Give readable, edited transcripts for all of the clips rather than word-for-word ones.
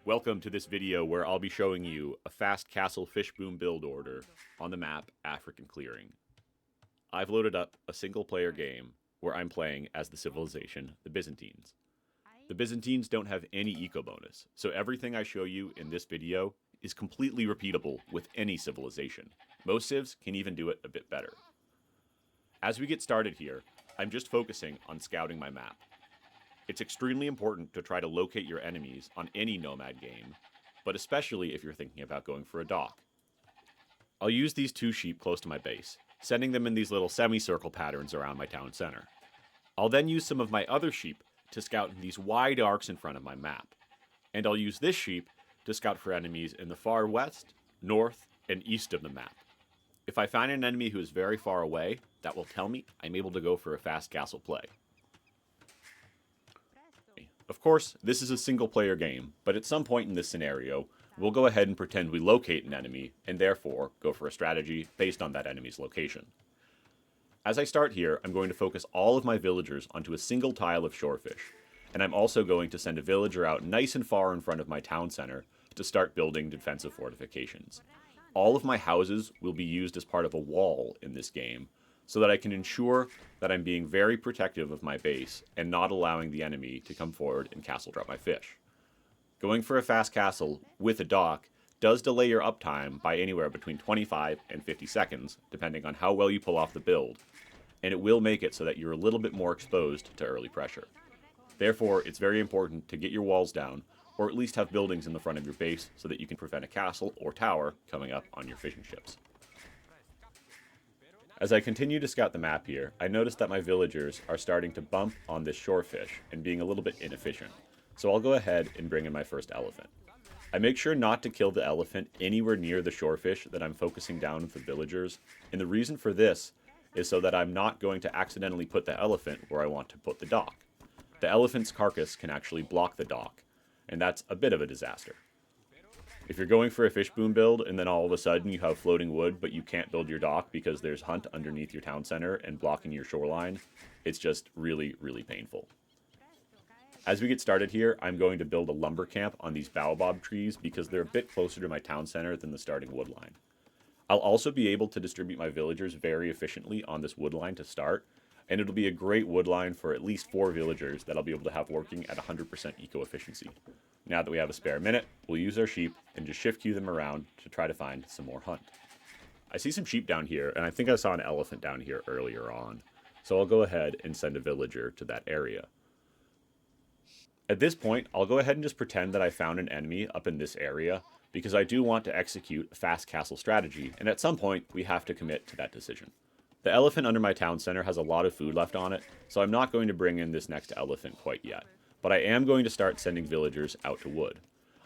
Welcome to this video where I'll be showing you a fast castle fish boom build order on the map African Clearing. I've loaded up a single player game where I'm playing as the civilization, the Byzantines. The Byzantines don't have any eco bonus, so everything I show you in this video is completely repeatable with any civilization. Most civs can even do it a bit better. As we get started here, I'm just focusing on scouting my map. It's extremely important to try to locate your enemies on any Nomad game, but especially if you're thinking about going for a dock. I'll use these two sheep close to my base, sending them in these little semicircle patterns around my town center. I'll then use some of my other sheep to scout in these wide arcs in front of my map, and I'll use this sheep to scout for enemies in the far west, north, and east of the map. If I find an enemy who is very far away, that will tell me I'm able to go for a fast castle play. Of course, this is a single player game, but at some point in this scenario, we'll go ahead and pretend we locate an enemy, and therefore go for a strategy based on that enemy's location. As I start here, I'm going to focus all of my villagers onto a single tile of shorefish, and I'm also going to send a villager out nice and far in front of my town center to start building defensive fortifications. All of my houses will be used as part of a wall in this game, so that I can ensure that I'm being very protective of my base and not allowing the enemy to come forward and castle drop my fish. Going for a fast castle with a dock does delay your uptime by anywhere between 25 and 50 seconds, depending on how well you pull off the build, and it will make it so that you're a little bit more exposed to early pressure. Therefore, it's very important to get your walls down, or at least have buildings in the front of your base so that you can prevent a castle or tower coming up on your fishing ships. As I continue to scout the map here, I notice that my villagers are starting to bump on this shorefish and being a little bit inefficient, so I'll go ahead and bring in my first elephant. I make sure not to kill the elephant anywhere near the shorefish that I'm focusing down with the villagers, and the reason for this is so that I'm not going to accidentally put the elephant where I want to put the dock. The elephant's carcass can actually block the dock, and that's a bit of a disaster. If you're going for a fish boom build and then all of a sudden you have floating wood but you can't build your dock because there's hunt underneath your town center and blocking your shoreline, it's just really, really painful. As we get started here, I'm going to build a lumber camp on these baobab trees because they're a bit closer to my town center than the starting wood line. I'll also be able to distribute my villagers very efficiently on this wood line to start, and it'll be a great wood line for at least 4 villagers that I'll be able to have working at 100% eco efficiency. Now that we have a spare minute, we'll use our sheep and just shift queue them around to try to find some more hunt. I see some sheep down here, and I think I saw an elephant down here earlier on, so I'll go ahead and send a villager to that area. At this point, I'll go ahead and just pretend that I found an enemy up in this area, because I do want to execute a fast castle strategy, and at some point, we have to commit to that decision. The elephant under my town center has a lot of food left on it, so I'm not going to bring in this next elephant quite yet. But I am going to start sending villagers out to wood.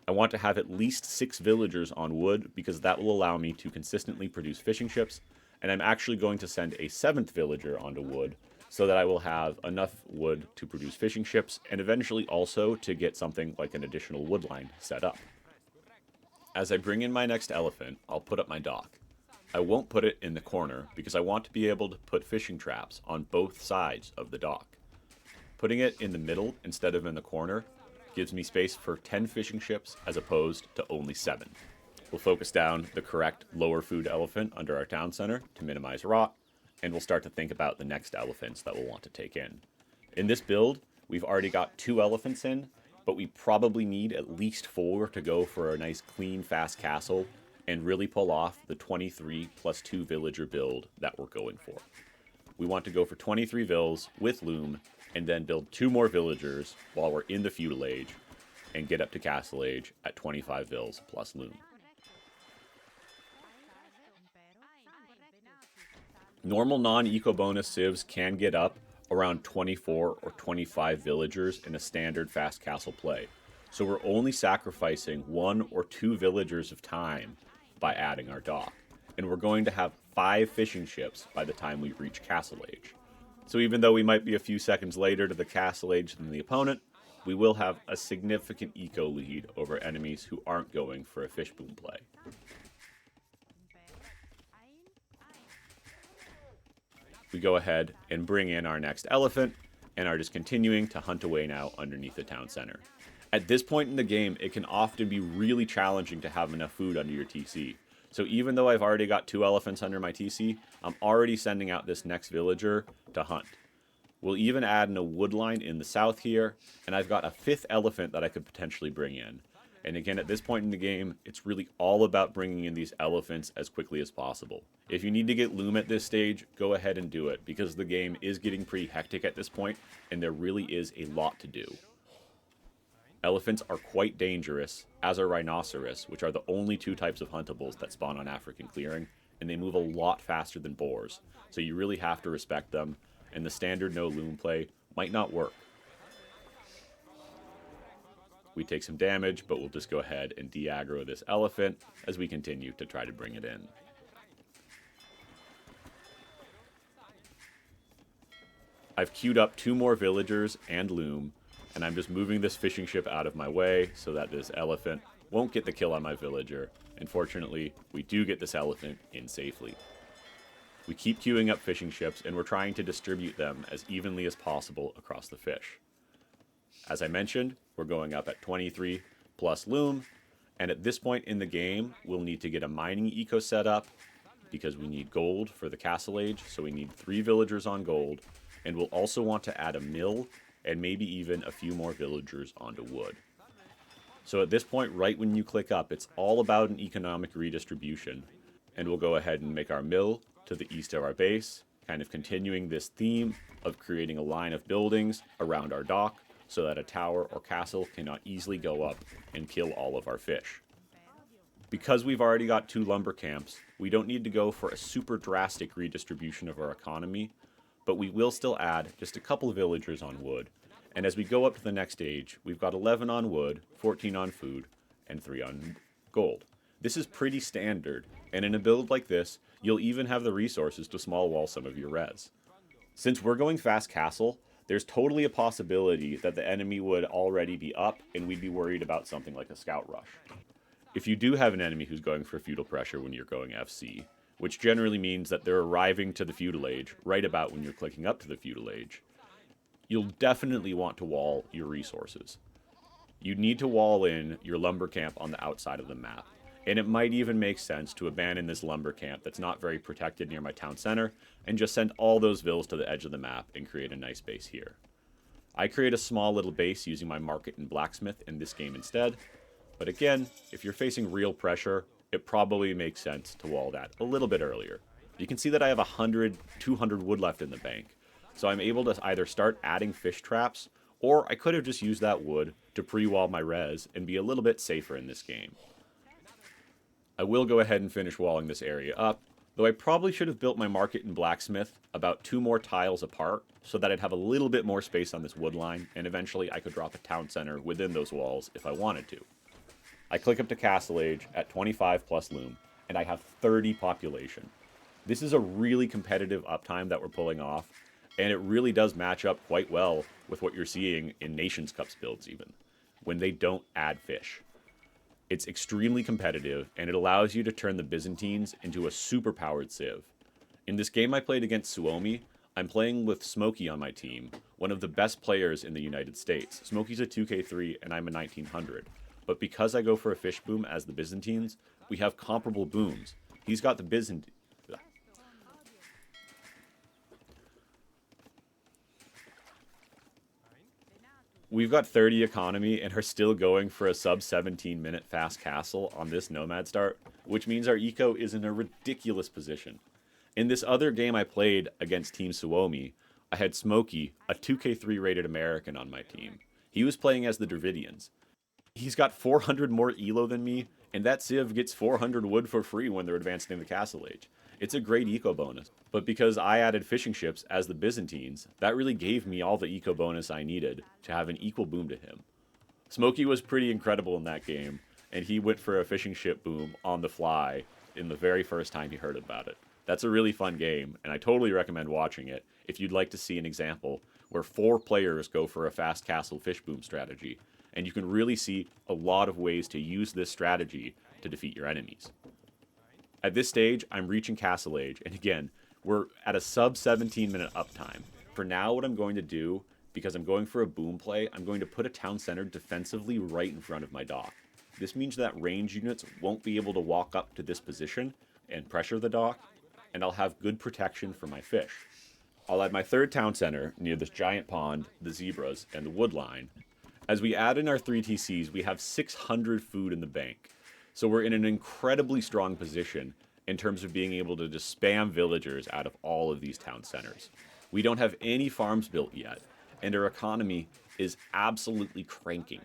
I want to have at least 6 villagers on wood because that will allow me to consistently produce fishing ships, and I'm actually going to send a 7th villager onto wood so that I will have enough wood to produce fishing ships and eventually also to get something like an additional wood line set up. As I bring in my next elephant, I'll put up my dock. I won't put it in the corner because I want to be able to put fishing traps on both sides of the dock. Putting it in the middle instead of in the corner gives me space for 10 fishing ships as opposed to only 7. We'll focus down the correct lower food elephant under our town center to minimize rot, and we'll start to think about the next elephants that we'll want to take in. In this build, we've already got 2 elephants in, but we probably need at least 4 to go for a nice clean fast castle and really pull off the 23 plus 2 villager build that we're going for. We want to go for 23 vills with loom, and then build 2 more villagers while we're in the Feudal Age, and get up to Castle Age at 25 vills plus loom. Normal non-eco bonus civs can get up around 24 or 25 villagers in a standard fast castle play, so we're only sacrificing 1 or 2 villagers of time by adding our dock, and we're going to have 5 fishing ships by the time we reach Castle Age. So even though we might be a few seconds later to the Castle Age than the opponent, we will have a significant eco lead over enemies who aren't going for a fish boom play. We go ahead and bring in our next elephant, and are just continuing to hunt away now underneath the town center. At this point in the game, it can often be really challenging to have enough food under your TC. So even though I've already got 2 elephants under my TC, I'm already sending out this next villager to hunt. We'll even add in a wood line in the south here, and I've got a 5th elephant that I could potentially bring in. And again, at this point in the game, it's really all about bringing in these elephants as quickly as possible. If you need to get loom at this stage, go ahead and do it, because the game is getting pretty hectic at this point, and there really is a lot to do. Elephants are quite dangerous, as are rhinoceros, which are the only 2 types of huntables that spawn on African clearing, and they move a lot faster than boars, so you really have to respect them, and the standard no loom play might not work. We take some damage, but we'll just go ahead and de-aggro this elephant as we continue to try to bring it in. I've queued up 2 more villagers and loom, and I'm just moving this fishing ship out of my way so that this elephant won't get the kill on my villager. And fortunately, we do get this elephant in safely. We keep queuing up fishing ships, and we're trying to distribute them as evenly as possible across the fish. As I mentioned, we're going up at 23 plus loom, and at this point in the game, we'll need to get a mining eco set up because we need gold for the Castle Age, so we need 3 villagers on gold, and we'll also want to add a mill and maybe even a few more villagers onto wood. So at this point, right when you click up, it's all about an economic redistribution, and we'll go ahead and make our mill to the east of our base, kind of continuing this theme of creating a line of buildings around our dock so that a tower or castle cannot easily go up and kill all of our fish. Because we've already got 2 lumber camps, we don't need to go for a super drastic redistribution of our economy, but we will still add just a couple of villagers on wood. And as we go up to the next stage, we've got 11 on wood, 14 on food, and 3 on gold. This is pretty standard, and in a build like this, you'll even have the resources to small wall some of your res. Since we're going fast castle, there's totally a possibility that the enemy would already be up and we'd be worried about something like a scout rush. If you do have an enemy who's going for feudal pressure when you're going FC, which generally means that they're arriving to the feudal age right about when you're clicking up to the feudal age, you'll definitely want to wall your resources. You need to wall in your lumber camp on the outside of the map. And it might even make sense to abandon this lumber camp that's not very protected near my town center and just send all those vills to the edge of the map and create a nice base here. I create a small little base using my market and blacksmith in this game instead. But again, if you're facing real pressure, it probably makes sense to wall that a little bit earlier. You can see that I have 100, 200 wood left in the bank. So I'm able to either start adding fish traps, or I could have just used that wood to pre-wall my res and be a little bit safer in this game. I will go ahead and finish walling this area up, though I probably should have built my market and blacksmith about 2 more tiles apart so that I'd have a little bit more space on this wood line, and eventually I could drop a town center within those walls if I wanted to. I click up to Castle Age at 25 plus loom, and I have 30 population. This is a really competitive uptime that we're pulling off, and it really does match up quite well with what you're seeing in Nations Cups builds even, when they don't add fish. It's extremely competitive, and it allows you to turn the Byzantines into a super-powered civ. In this game I played against Suomi, I'm playing with Smokey on my team, one of the best players in the United States. Smokey's a 2k3 and I'm a 1900. But because I go for a fish boom as the Byzantines, we have comparable booms. He's got the Byzantine. We've got 30 economy and are still going for a sub 17 minute fast castle on this nomad start, which means our eco is in a ridiculous position. In this other game I played against Team Suomi, I had Smokey, a 2k3 rated American on my team. He was playing as the Dravidians. He's got 400 more elo than me, and that civ gets 400 wood for free when they're advancing in the Castle Age. It's a great eco bonus, but because I added fishing ships as the Byzantines, that really gave me all the eco bonus I needed to have an equal boom to him. Smokey was pretty incredible in that game, and he went for a fishing ship boom on the fly in the very first time he heard about it. That's a really fun game, and I totally recommend watching it if you'd like to see an example where 4 players go for a fast castle fish boom strategy, and you can really see a lot of ways to use this strategy to defeat your enemies. At this stage, I'm reaching Castle Age, and again, we're at a sub 17 minute uptime. For now, what I'm going to do because I'm going for a boom play, I'm going to put a town center defensively right in front of my dock. This means that range units won't be able to walk up to this position and pressure the dock, and I'll have good protection for my fish. I'll add my third town center near this giant pond, the zebras, and the wood line. As we add in our 3 TCs, we have 600 food in the bank. So we're in an incredibly strong position in terms of being able to just spam villagers out of all of these town centers. We don't have any farms built yet, and our economy is absolutely cranking.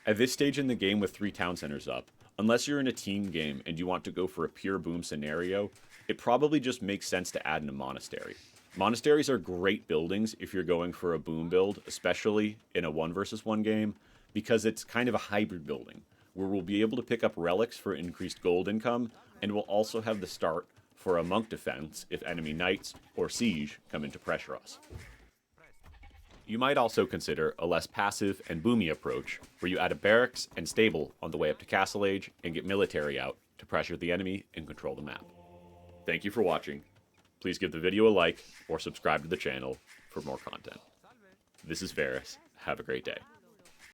At this stage in the game with 3 town centers up, unless you're in a team game and you want to go for a pure boom scenario, it probably just makes sense to add in a monastery. Monasteries are great buildings if you're going for a boom build, especially in a 1 versus 1 game, because it's kind of a hybrid building, where we'll be able to pick up relics for increased gold income, and we'll also have the start for a monk defense if enemy knights or siege come in to pressure us. You might also consider a less passive and boomy approach, where you add a barracks and stable on the way up to Castle Age and get military out to pressure the enemy and control the map. Thank you for watching. Please give the video a like or subscribe to the channel for more content. This is Varus. Have a great day.